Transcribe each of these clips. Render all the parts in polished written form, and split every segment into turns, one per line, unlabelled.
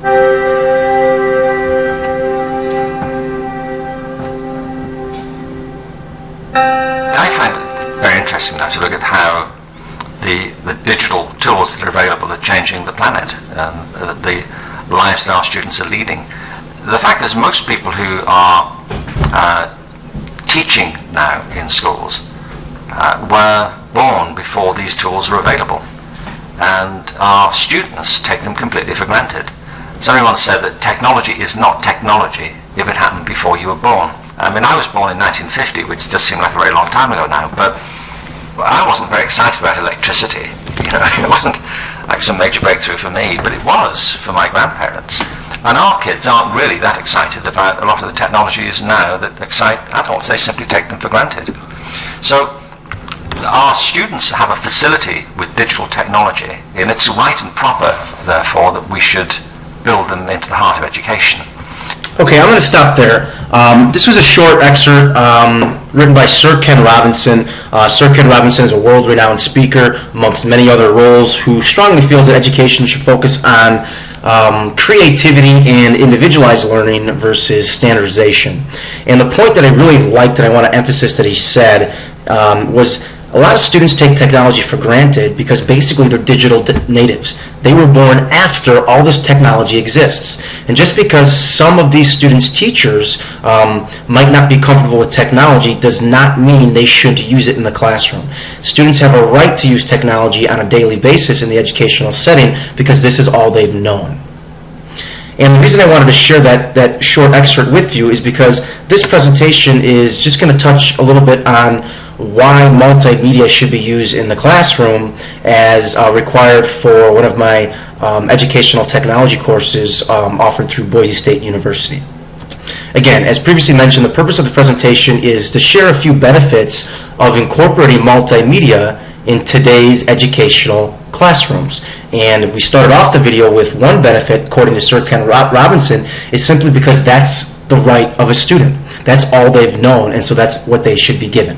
I find it very interesting now to look at how the digital tools that are available are changing the planet, the lives that our students are leading. The fact is, most people who are teaching now in schools were born before these tools were available, and our students take them completely for granted. Somebody once said that technology is not technology if it happened before you were born. I mean, I was born in 1950, which does seem like a very long time ago now, but I wasn't very excited about electricity. You know, it wasn't like some major breakthrough for me, but it was for my grandparents. And our kids aren't really that excited about a lot of the technologies now that excite adults. They simply take them for granted. So our students have a facility with digital technology, and it's right and proper, therefore, that we should build them into the heart of education.
Okay, I'm going to stop there. This was a short excerpt written by Sir Ken Robinson. Sir Ken Robinson is a world-renowned speaker, amongst many other roles, who strongly feels that education should focus on creativity and individualized learning versus standardization. And the point that I really liked and I want to emphasize that he said was a lot of students take technology for granted because basically they're digital natives. They were born after all this technology exists. And just because some of these students' teachers might not be comfortable with technology does not mean they shouldn't use it in the classroom. Students have a right to use technology on a daily basis in the educational setting because this is all they've known. And the reason I wanted to share that short excerpt with you is because this presentation is just going to touch a little bit on why multimedia should be used in the classroom as required for one of my educational technology courses offered through Boise State University. Again, as previously mentioned, the purpose of the presentation is to share a few benefits of incorporating multimedia in today's educational classrooms. And we started off the video with one benefit, according to Sir Ken Robinson, is simply because that's the right of a student. That's all they've known, and so that's what they should be given.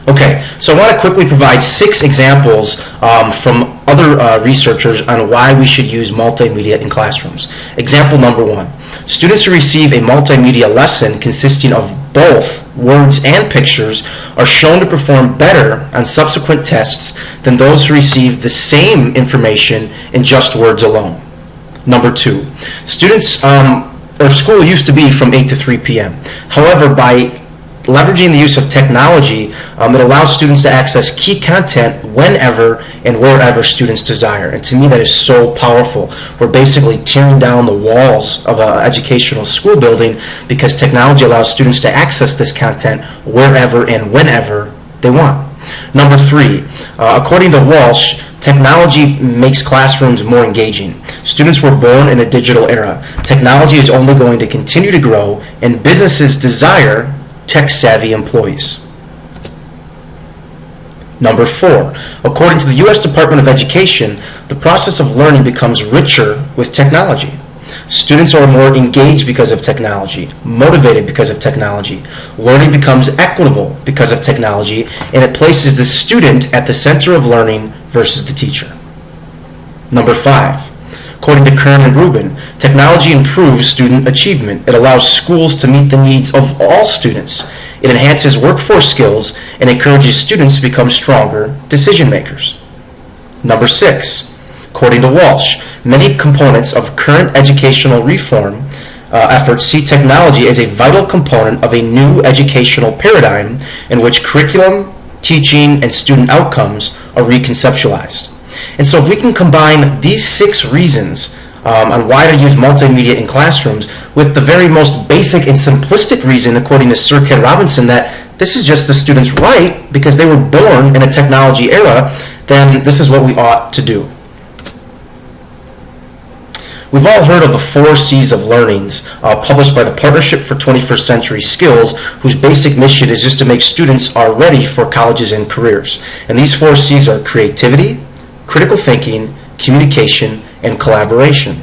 Okay, so I want to quickly provide 6 examples from other researchers on why we should use multimedia in classrooms. Example number 1. Students who receive a multimedia lesson consisting of both words and pictures are shown to perform better on subsequent tests than those who receive the same information in just words alone. Number 2. School used to be from 8 to 3 p.m. However, by leveraging the use of technology, it allows students to access key content whenever and wherever students desire. And to me, that is so powerful. We're basically tearing down the walls of an educational school building because technology allows students to access this content wherever and whenever they want. Number 3, according to Walsh, technology makes classrooms more engaging. Students were born in a digital era. Technology is only going to continue to grow, and businesses desire tech-savvy employees. Number 4, according to the U.S. Department of Education, the process of learning becomes richer with technology. Students are more engaged because of technology, motivated because of technology. Learning becomes equitable because of technology, and it places the student at the center of learning versus the teacher. Number 5, according to Kern and Rubin, technology improves student achievement. It allows schools to meet the needs of all students. It enhances workforce skills and encourages students to become stronger decision makers. Number 6, according to Walsh, many components of current educational reform efforts see technology as a vital component of a new educational paradigm in which curriculum, teaching, and student outcomes are reconceptualized. And so if we can combine these 6 reasons on why to use multimedia in classrooms with the very most basic and simplistic reason, according to Sir Ken Robinson, that this is just the student's right because they were born in a technology era, then this is what we ought to do. We've all heard of the 4 C's of learnings published by the Partnership for 21st Century Skills, whose basic mission is just to make students are ready for colleges and careers. And these 4 C's are creativity, critical thinking, communication, and collaboration.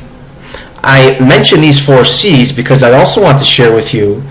I mention these 4 C's because I also want to share with you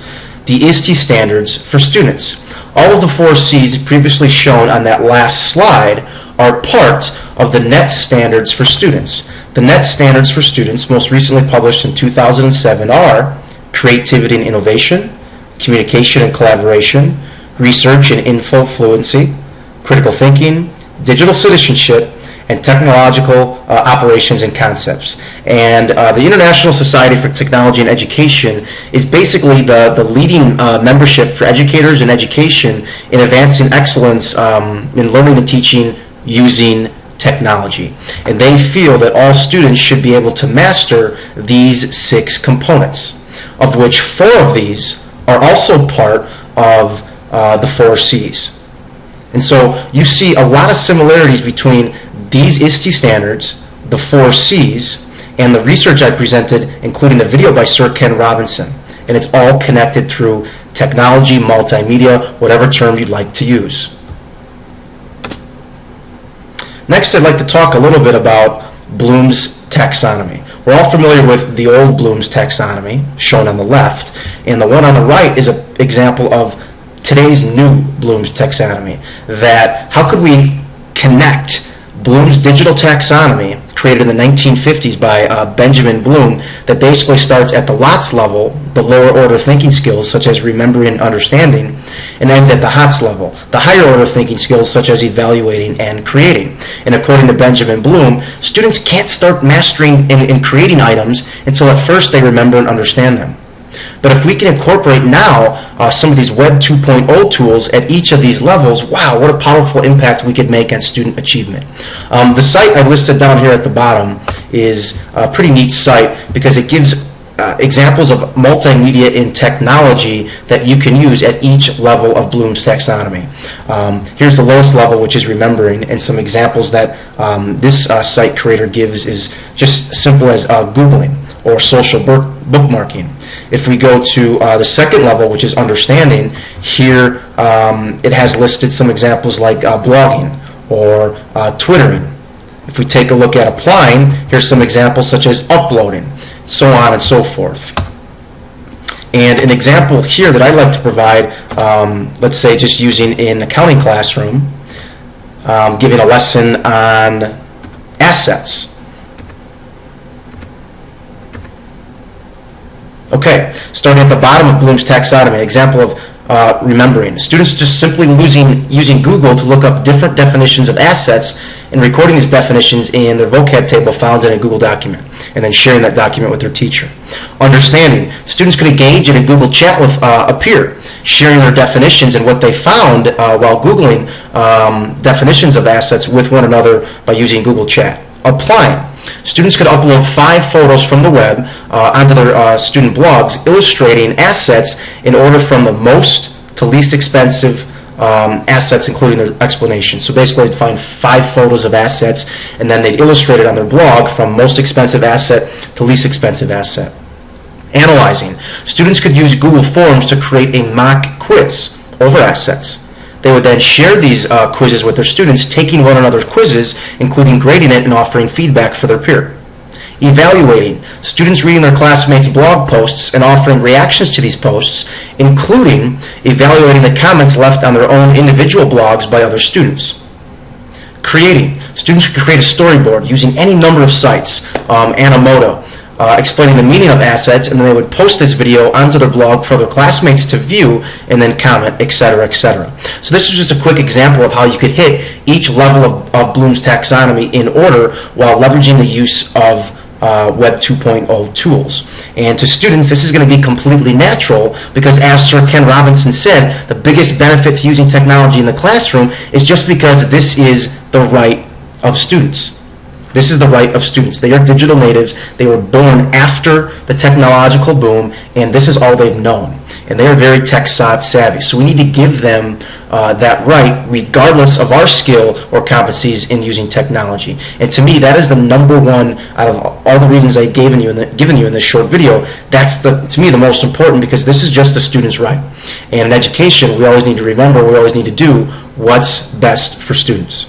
the ISTE standards for students. All of the 4 C's previously shown on that last slide are part of the NET standards for students. The NET standards for students, most recently published in 2007, are creativity and innovation, communication and collaboration, research and info fluency, critical thinking, digital citizenship, and technological operations and concepts. And the International Society for Technology and Education is basically the leading membership for educators and education in advancing excellence in learning and teaching using technology. And they feel that all students should be able to master these 6 components, of which 4 of these are also part of the 4 C's. And so you see a lot of similarities between these ISTE standards, the 4 C's, and the research I presented, including the video by Sir Ken Robinson. And it's all connected through technology, multimedia, whatever term you'd like to use. Next, I'd like to talk a little bit about Bloom's taxonomy. We're all familiar with the old Bloom's taxonomy, shown on the left, and the one on the right is an example of today's new Bloom's taxonomy. That how could we connect Bloom's digital taxonomy, created in the 1950s by Benjamin Bloom, that basically starts at the LOTS level, the lower order thinking skills such as remembering and understanding, and ends at the HOTS level, the higher order thinking skills such as evaluating and creating. And according to Benjamin Bloom, students can't start mastering and creating items until at first they remember and understand them. But if we can incorporate now some of these Web 2.0 tools at each of these levels, wow, what a powerful impact we could make on student achievement. The site I listed down here at the bottom is a pretty neat site because it gives examples of multimedia in technology that you can use at each level of Bloom's taxonomy. Here's the lowest level, which is remembering, and some examples that this site creator gives is just simple as Googling or social bookmarking. If we go to the second level, which is understanding, here it has listed some examples like blogging or Twittering. If we take a look at applying, here's some examples such as uploading, so on and so forth. And an example here that I'd like to provide, let's say just using in accounting classroom, giving a lesson on assets. Okay, starting at the bottom of Bloom's taxonomy, an example of remembering. Students just simply using Google to look up different definitions of assets and recording these definitions in their vocab table found in a Google document, and then sharing that document with their teacher. Understanding. Students could engage in a Google chat with a peer, sharing their definitions and what they found while Googling definitions of assets with one another by using Google Chat. Applying. Students could upload 5 photos from the web onto their student blogs illustrating assets in order from the most to least expensive assets, including their explanation. So basically they'd find 5 photos of assets and then they'd illustrate it on their blog from most expensive asset to least expensive asset. Analyzing. Students could use Google Forms to create a mock quiz over assets. They would then share these quizzes with their students, taking one another's quizzes, including grading it and offering feedback for their peer. Evaluating. Students reading their classmates' blog posts and offering reactions to these posts, including evaluating the comments left on their own individual blogs by other students. Creating. Students could create a storyboard using any number of sites, Animoto, explaining the meaning of assets, and then they would post this video onto their blog for their classmates to view and then comment, etc., etc. So this is just a quick example of how you could hit each level of Bloom's taxonomy in order while leveraging the use of Web 2.0 tools. And to students, this is going to be completely natural because, as Sir Ken Robinson said, the biggest benefit to using technology in the classroom is just because this is the right of students. This is the right of students. They are digital natives. They were born after the technological boom, and this is all they've known. And they are very tech savvy. So we need to give them that right regardless of our skill or competencies in using technology. And to me, that is the number one out of all the reasons I've given you in this short video. That's, to me, the most important, because this is just the student's right. And in education, we always need to remember, we always need to do what's best for students.